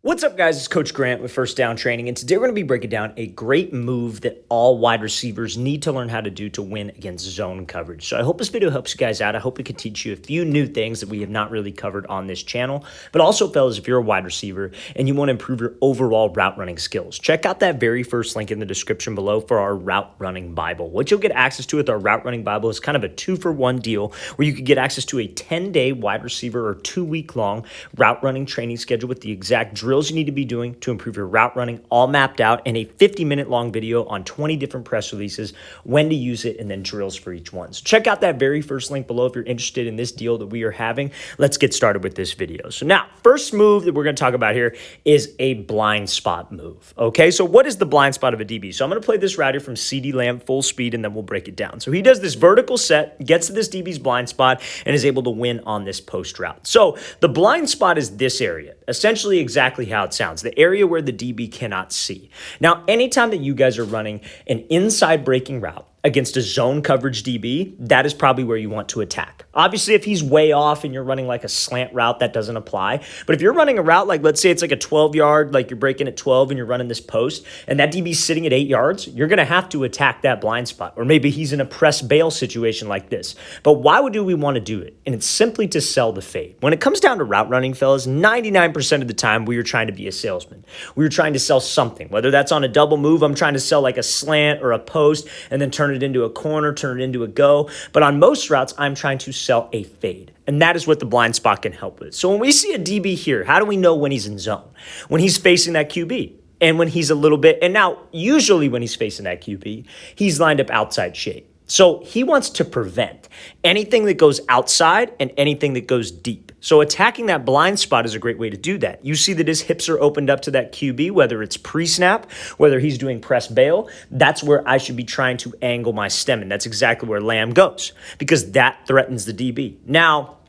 What's up, guys? It's Coach Grant with First Down Training, and today we're going to be breaking down a great move that all wide receivers need to learn how to do to win against zone coverage. So I hope this video helps you guys out. I hope it can teach you a few new things that we have not really covered on this channel. But also, fellas, if you're a wide receiver and you want to improve your overall route running skills, check out that very first link in the description below for our Route Running Bible. What you'll get access to with our Route Running Bible is kind of a 2-for-1 deal where you could get access to a 10-day wide receiver or 2-week-long route running training schedule with the exact drills you need to be doing to improve your route running, all mapped out, and a 50-minute long video on 20 different press releases, when to use it, and then drills for each one. So check out that very first link below if you're interested in this deal that we are having. Let's get started with this video. So now, first move that we're going to talk about here is a blind spot move. Okay, so what is the blind spot of a DB? So I'm going to play this route here from CD Lamb full speed, and then we'll break it down. So he does this vertical set, gets to this DB's blind spot, and is able to win on this post route. So the blind spot is this area, essentially exactly how it sounds, the area where the DB cannot see. Now, anytime that you guys are running an inside breaking route against a zone coverage DB, that is probably where you want to attack. Obviously, if he's way off and you're running like a slant route, that doesn't apply. But if you're running a route, like let's say it's like a 12-yard, like you're breaking at 12 and you're running this post, and that DB's sitting at 8 yards, you're going to have to attack that blind spot. Or maybe he's in a press bail situation like this. But why do we want to do it? And it's simply to sell the fade. When it comes down to route running, fellas, 99% of the time we are trying to be a salesman. We are trying to sell something. Whether that's on a double move, I'm trying to sell like a slant or a post and then turn it into a corner, turn it into a go. But on most routes, I'm trying to sell a fade. And that is what the blind spot can help with. So when we see a DB here, how do we know when he's in zone? When he's facing that QB. And when he's a little bit, and now usually when he's facing that QB, he's lined up outside shape. So he wants to prevent anything that goes outside and anything that goes deep. So attacking that blind spot is a great way to do that. You see that his hips are opened up to that QB, whether it's pre-snap, whether he's doing press bail. That's where I should be trying to angle my stem, and that's exactly where Lamb goes because that threatens the DB. Now,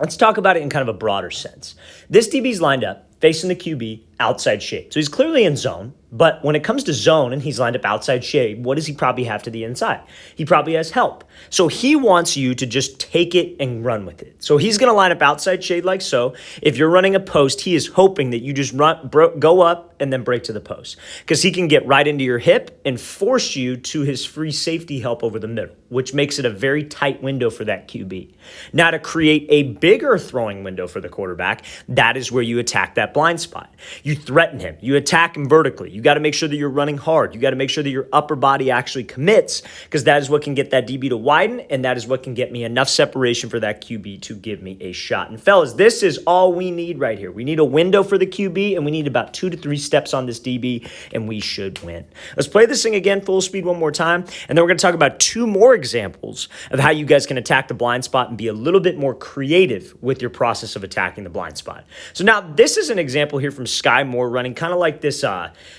let's talk about it in kind of a broader sense. This DB's lined up facing the QB outside shape. So he's clearly in zone, but when it comes to zone and he's lined up outside shape, what does he probably have to the inside? He probably has help. So he wants you to just take it and run with it. So he's going to line up outside shade like so. If you're running a post, he is hoping that you just go up and then break to the post because he can get right into your hip and force you to his free safety help over the middle, which makes it a very tight window for that QB. Now, to create a bigger throwing window for the quarterback, that is where you attack that blind spot. You threaten him. You attack him vertically. You got to make sure that you're running hard. You got to make sure that your upper body actually commits because that is what can get that DB to widen, and that is what can get me enough separation for that QB to give me a shot. And fellas, this is all we need right here. We need a window for the QB, and we need about 2 to 3 steps on this DB, and we should win. Let's play this thing again full speed one more time, and then we're going to talk about 2 more examples of how you guys can attack the blind spot and be a little bit more creative with your process of attacking the blind spot. So now this is an example here from Sky Moore running kind of like this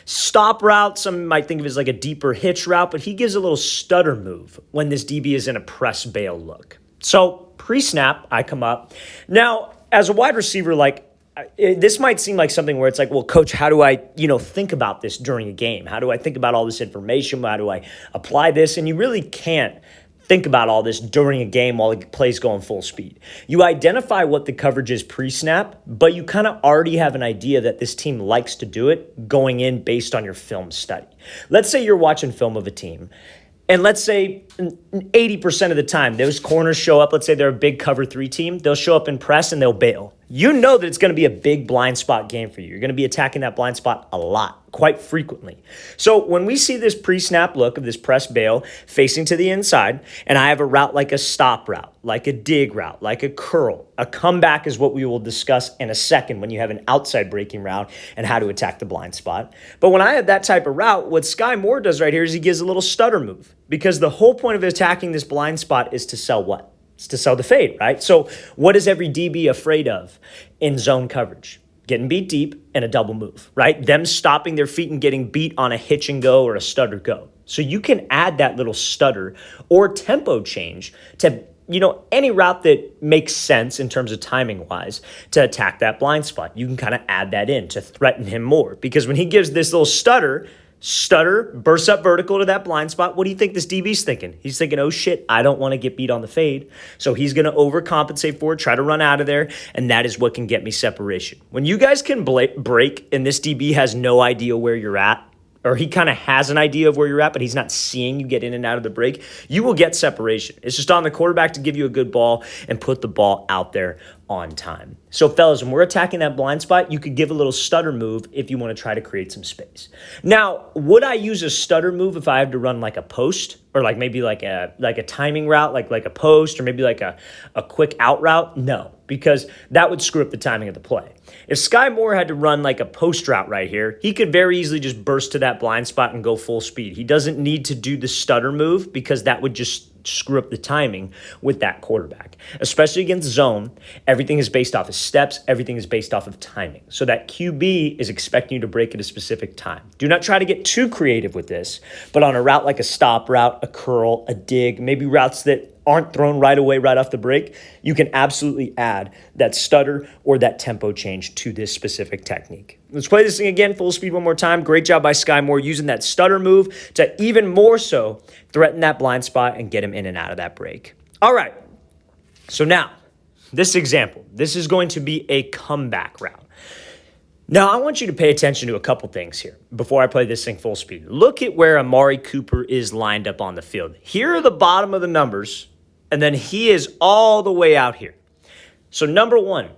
stop route. Some might think of it as like a deeper hitch route, but he gives a little stutter move when this DB is in a press bail look. So pre-snap, I come up. Now, as a wide receiver, this might seem like something where it's like, well, coach, how do I, think about this during a game? How do I think about all this information? How do I apply this? And you really can't think about all this during a game while the play's going full speed. You identify what the coverage is pre-snap, but you kind of already have an idea that this team likes to do it going in based on your film study. Let's say you're watching film of a team, and let's say 80% of the time, those corners show up. Let's say they're a big cover 3 team. They'll show up in press and they'll bail. You know that it's going to be a big blind spot game for you. You're going to be attacking that blind spot a lot, quite frequently. So when we see this pre-snap look of this press bail facing to the inside, and I have a route like a stop route, like a dig route, like a curl, a comeback is what we will discuss in a second when you have an outside breaking route and how to attack the blind spot. But when I have that type of route, what Sky Moore does right here is he gives a little stutter move because the whole point of attacking this blind spot is to sell what? It's to sell the fade, right? So what is every DB afraid of in zone coverage? Getting beat deep and a double move, right? Them stopping their feet and getting beat on a hitch and go or a stutter go. So you can add that little stutter or tempo change to any route that makes sense in terms of timing wise to attack that blind spot. You can kind of add that in to threaten him more because when he gives this little stutter, Stutter bursts up vertical to that blind spot. What do you think this DB's thinking? He's thinking, oh shit, I don't want to get beat on the fade. So he's going to overcompensate for it, try to run out of there, and that is what can get me separation. When you guys can break and this DB has no idea where you're at, or he kind of has an idea of where you're at, but he's not seeing you get in and out of the break, you will get separation. It's just on the quarterback to give you a good ball and put the ball out there on time. So fellas, when we're attacking that blind spot, you could give a little stutter move if you want to try to create some space. Now, would I use a stutter move if I had to run like a post or like maybe like a timing route, like a post or maybe like a quick out route? No, because that would screw up the timing of the play. If Sky Moore had to run like a post route right here, he could very easily just burst to that blind spot and go full speed. He doesn't need to do the stutter move because that would just screw up the timing with that quarterback. Especially against zone, everything is based off of steps, everything is based off of timing. So that QB is expecting you to break at a specific time. Do not try to get too creative with this, but on a route like a stop route, a curl, a dig, maybe routes that aren't thrown right away, right off the break, you can absolutely add that stutter or that tempo change to this specific technique. Let's play this thing again, full speed one more time. Great job by Sky Moore using that stutter move to even more so threaten that blind spot and get him in and out of that break. All right, so now this example, this is going to be a comeback route. Now, I want you to pay attention to a couple things here before I play this thing full speed. Look at where Amari Cooper is lined up on the field. Here are the bottom of the numbers, and then he is all the way out here. So number one,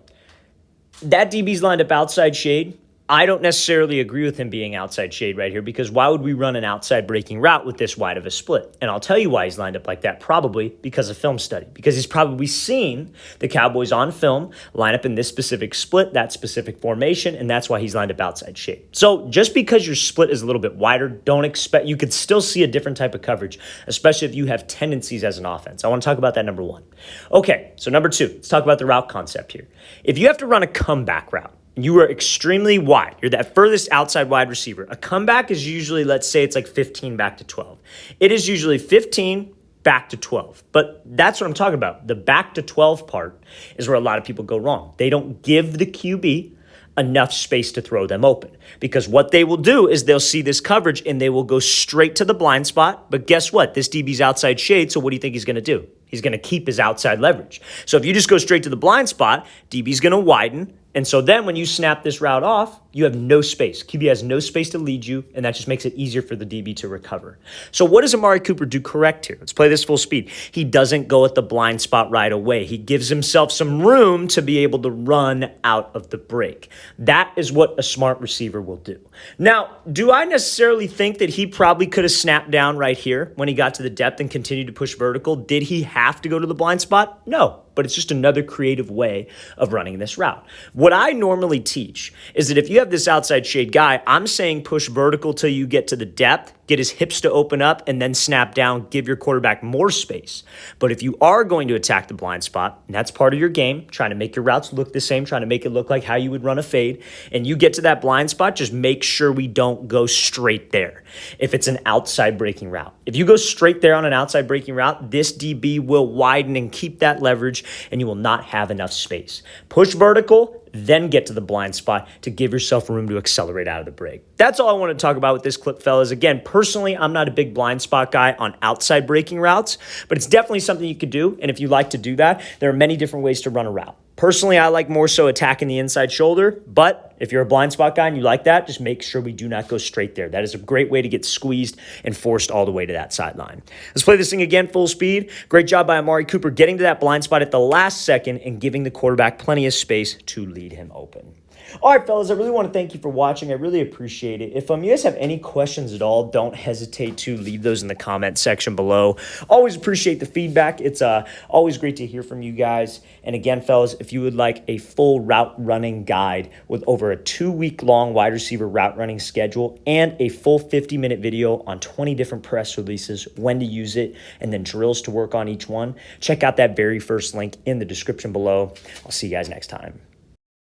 that DB's lined up outside shade. I don't necessarily agree with him being outside shade right here because why would we run an outside breaking route with this wide of a split? And I'll tell you why he's lined up like that, probably because of film study, because he's probably seen the Cowboys on film line up in this specific split, that specific formation, and that's why he's lined up outside shade. So just because your split is a little bit wider, don't expect, you could still see a different type of coverage, especially if you have tendencies as an offense. I want to talk about that number one. Okay, so number two, let's talk about the route concept here. If you have to run a comeback route, you are extremely wide. You're that furthest outside wide receiver. A comeback is usually, let's say it's like 15 back to 12. It is usually 15 back to 12. But that's what I'm talking about. The back to 12 part is where a lot of people go wrong. They don't give the QB enough space to throw them open. Because what they will do is they'll see this coverage and they will go straight to the blind spot. But guess what? This DB's outside shade, so what do you think he's going to do? He's going to keep his outside leverage. So if you just go straight to the blind spot, DB's going to widen. And so then when you snap this route off, you have no space. QB has no space to lead you, and that just makes it easier for the DB to recover. So what does Amari Cooper do correct here? Let's play this full speed. He doesn't go at the blind spot right away. He gives himself some room to be able to run out of the break. That is what a smart receiver will do. Now, do I necessarily think that he probably could have snapped down right here when he got to the depth and continued to push vertical? Did he have to go to the blind spot? No. But it's just another creative way of running this route. What I normally teach is that if you have this outside shade guy, I'm saying push vertical till you get to the depth, get his hips to open up, and then snap down, give your quarterback more space. But if you are going to attack the blind spot, and that's part of your game, trying to make your routes look the same, trying to make it look like how you would run a fade, and you get to that blind spot, just make sure we don't go straight there. If it's an outside breaking route. If you go straight there on an outside breaking route, this DB will widen and keep that leverage, and you will not have enough space. Push vertical, then get to the blind spot to give yourself room to accelerate out of the break. That's all I want to talk about with this clip, fellas. Again, personally, I'm not a big blind spot guy on outside breaking routes, but it's definitely something you could do. And if you like to do that, there are many different ways to run a route. Personally, I like more so attacking the inside shoulder, but if you're a blind spot guy and you like that, just make sure we do not go straight there. That is a great way to get squeezed and forced all the way to that sideline. Let's play this thing again, full speed. Great job by Amari Cooper getting to that blind spot at the last second and giving the quarterback plenty of space to lead him open. All right, fellas, I really want to thank you for watching. I really appreciate it. If you guys have any questions at all, don't hesitate to leave those in the comment section below. Always appreciate the feedback. It's always great to hear from you guys. And again, fellas, if you would like a full route running guide with over a 2-week-long wide receiver route running schedule and a full 50-minute video on 20 different press releases, when to use it, and then drills to work on each one, check out that very first link in the description below. I'll see you guys next time.